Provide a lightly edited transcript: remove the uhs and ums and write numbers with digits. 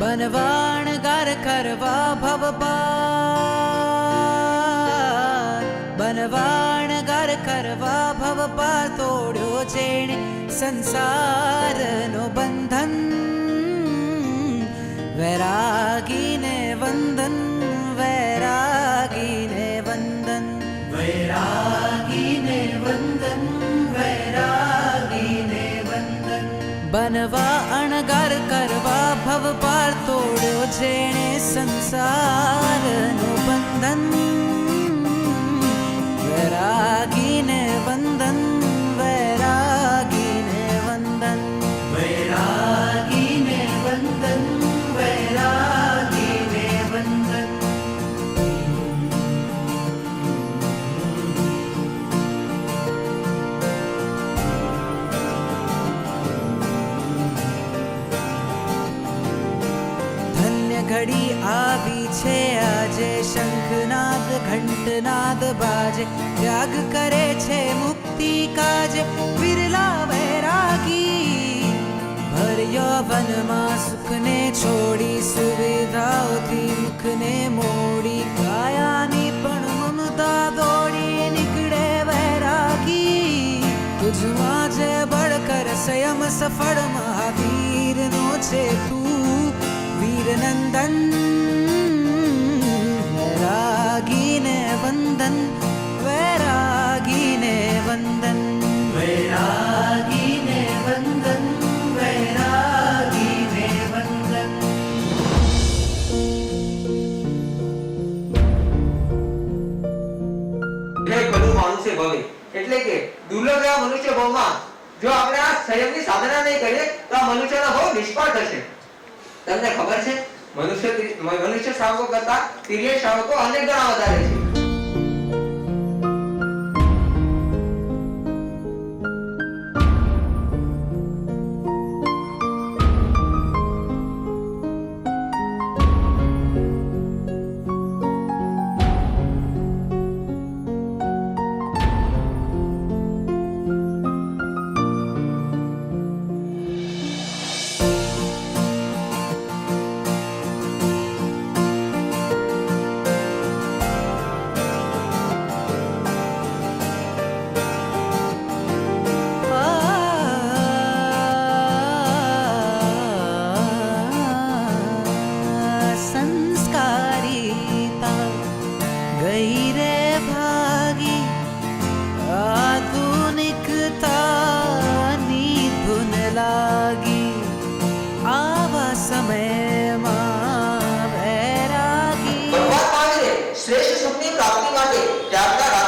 बनवाणगार करवा भव पार बनवाणगार करवा भव पार तोड्यो जेणे संसारनो बंधन वैरागीने वंदन वैरागीने वंदन वैरागीने वंदन वैरागीने वंदन बनवा अणगार करवा भव पार तोड्यो जेणे संसारनो बंधन वैरागीने वंदन वैरागीने वंदन वैरागीने वंदन वैरागीने वंदन घड़ी आवी छे आजे शंखनाद घंटनाद बाजे त्याग करे छे मुक्ति काजे विरला वैरागी भर्यो वनमा सुखने छोड़ी सुविधाओथी मुखने मोड़ी कायानी पण ममता दौड़ी निकळे वैरागी तुझमा जे बळकर संयम सफल महावीर नो छे तू वीरनंदन वैरागीने वंदन वैरागीने वंदन वैरागीने वंदन वैरागीने वंदन બધું મનુષ્ય ભવે એટલે કે દુર્લભ એવા મનુષ્ય ભવમાં જો આપણે આ સંયમની સાધના નહીં કરીએ તો આ મનુષ્યનો ભવ નિષ્ફળ થશે. તમને ખબર છે મનુષ્ય શ્રાવકો કરતા તિર્યક શ્રાવકો અનેક ગણા વધારે છે. श्रेष्ठ सुखनी प्राप्ति માટે ત્યાગના